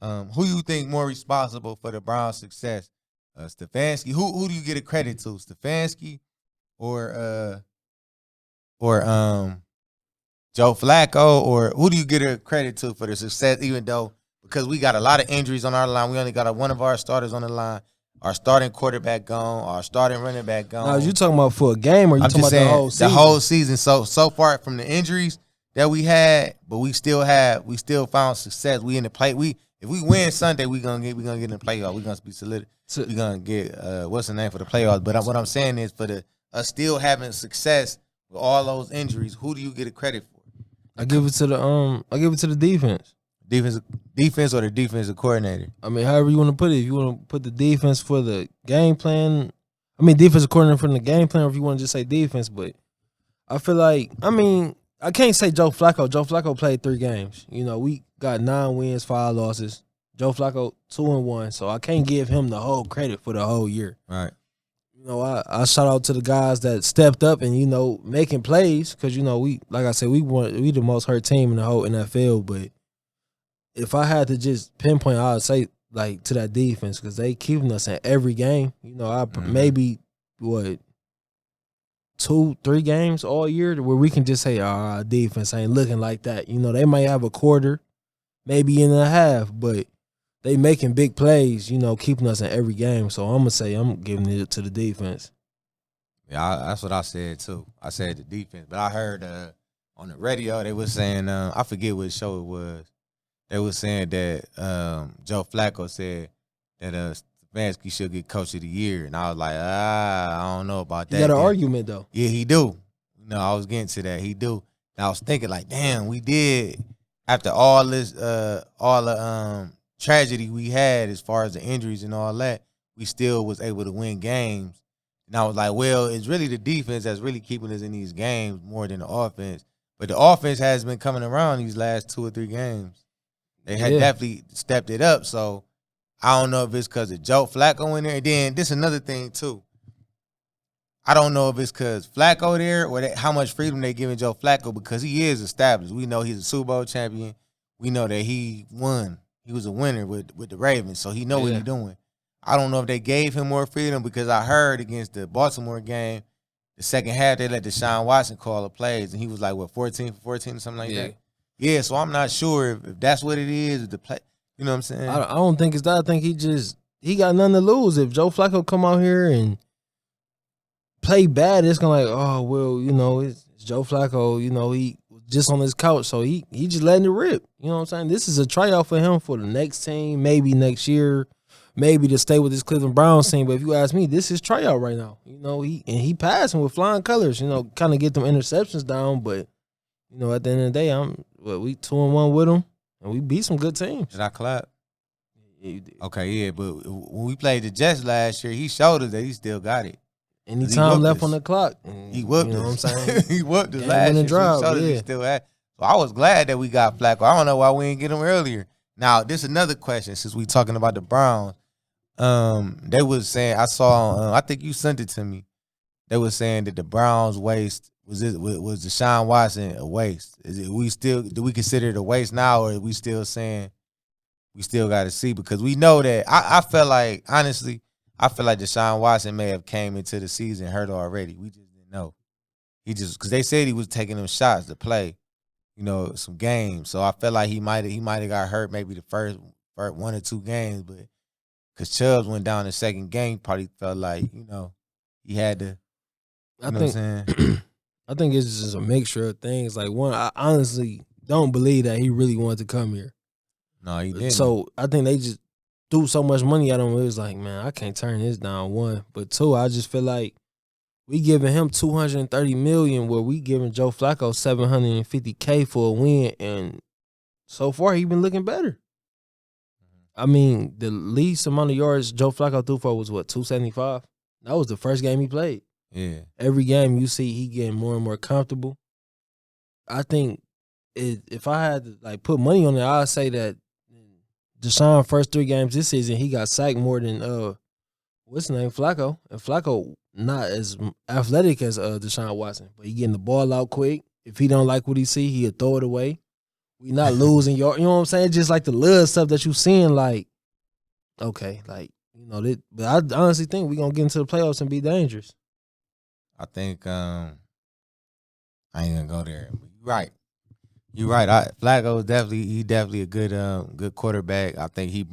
Who you think more responsible for the Browns' success? Stefanski. Who do you get a credit to? Stefanski or Joe Flacco, or who do you get a credit to for the success? Even though because we got a lot of injuries on our line, we only got one of our starters on the line. Our starting quarterback gone, our starting running back Now, gone. you talking about for a game, or you I'm talking just about the saying whole season? the whole season. So far from the injuries that we had, but we still found success. We in the play. If we win Sunday, we gonna get in the playoff. We gonna be solid. We gonna get what's the name for the playoffs. But what I'm saying is for us still having success with all those injuries, who do you get a credit for? I give it to the defense. Defense or the defensive coordinator. I mean, however you want to put it. If you want to put the defense for the game plan, defensive coordinator for the game plan, or if you want to just say defense. But I feel like, I can't say Joe Flacco. Joe Flacco played 3 games. We got 9 wins, 5 losses. Joe Flacco 2-1, so I can't give him the whole credit for the whole year. Right. I shout out to the guys that stepped up and making plays because we, like I said, we the most hurt team in the whole NFL. But if I had to just pinpoint, I would say like to that defense because they keeping us in every game. Maybe 2-3 games all year where we can just say our defense ain't looking like that. They might have a quarter, maybe in a half, but they making big plays, keeping us in every game. So I'm gonna say I'm giving it to the defense. Yeah, that's what I said too. I said the defense, but I heard on the radio they was saying I forget what show it was. They was saying that Joe Flacco said that Stefanski should get Coach of the Year, and I was like, I don't know about that. You got an argument though. Yeah, he do. I was getting to that. He do. And I was thinking like, damn, we did after all this, all the tragedy we had as far as the injuries and all that, we still was able to win games. And I was like, well, it's really the defense that's really keeping us in these games more than the offense. But the offense has been coming around these last 2 or 3 games. They had definitely stepped it up. So I don't know if it's because of Joe Flacco in there. And then this another thing too. I don't know if it's because Flacco there or how much freedom they giving Joe Flacco because he is established. We know he's a Super Bowl champion. We know that he won. He was a winner with the Ravens, so he know what he's doing. I don't know if they gave him more freedom because I heard against the Baltimore game, the second half they let Deshaun Watson call the plays, and he was like, 14 for 14 or something like that? Yeah, so I'm not sure if that's what it is, if the play, you know what I'm saying? I don't think it's that. I think he got nothing to lose. If Joe Flacco come out here and play bad, it's going to it's Joe Flacco, he just on his couch, so he just letting it rip. You know what I'm saying? This is a tryout for him for the next team, maybe next year, maybe to stay with this Cleveland Browns team. But if you ask me, this is tryout right now. He passing with flying colors. Kind of get them interceptions down. But at the end of the day, we 2-1 with him, and we beat some good teams. Did I clap? Yeah, you did. Okay, yeah, but when we played the Jets last year, he showed us that he still got it. Any time left on the clock. He whooped us. You know what I'm saying? He whooped us last year. Drive, so he showed us he still had. So I was glad that we got Flacco. I don't know why we didn't get him earlier. Now, this is another question since we talking about the Browns. They was saying, I saw, I think you sent it to me. They was saying that the Browns waste was Deshaun Watson a waste? Do we consider it a waste now, or are we still saying we still got to see? Because we know that I felt like, honestly, Deshaun Watson may have came into the season hurt already. We just didn't know. Because they said he was taking them shots to play, some games. So I felt like he might have got hurt maybe the first 1 or 2 games, but because Chubbs went down the second game, probably felt like he had to. What I'm saying? I think it's just a mixture of things. Like, one, I honestly don't believe that he really wanted to come here. No, he didn't. So I think they just threw so much money at him. It was like, man, I can't turn this down. 1, but 2, I just feel like we giving him $230 million, where we giving Joe Flacco $750K for a win, and so far he been looking better. I mean, the least amount of yards Joe Flacco threw for was 275. That was the first game he played. Yeah. Every game you see he getting more and more comfortable. I think if I had to put money on it, I'd say that Deshaun first 3 games this season he got sacked more than what's his name, Flacco. And Flacco not as athletic as Deshaun Watson, but he getting the ball out quick. If he don't like what he see, he'll throw it away. We not losing your, you know what I'm saying? Just like the little stuff that you seeing, like, okay, like, you know, but I honestly think we gonna get into the playoffs and be dangerous. I think I ain't gonna go there. But you're right. You're right. Flacco definitely a good quarterback. I think he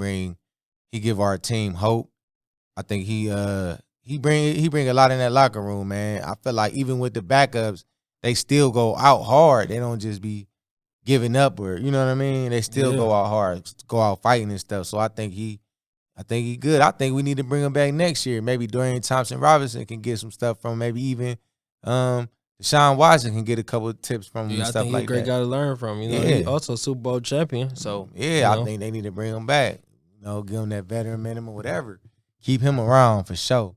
give our team hope. I think he bring a lot in that locker room, man. I feel like even with the backups, they still go out hard. They don't just be giving up or you know what I mean. They still go out hard, go out fighting and stuff. So I think he good. I think we need to bring him back next year. Maybe Dorian Thompson-Robinson can get some stuff from. Maybe even Deshaun Watson can get a couple of tips from him and stuff like that. I think he's a great guy to learn from. You know, he also Super Bowl champion. So I think they need to bring him back. You know, give him that veteran minimum, whatever. Keep him around for sure.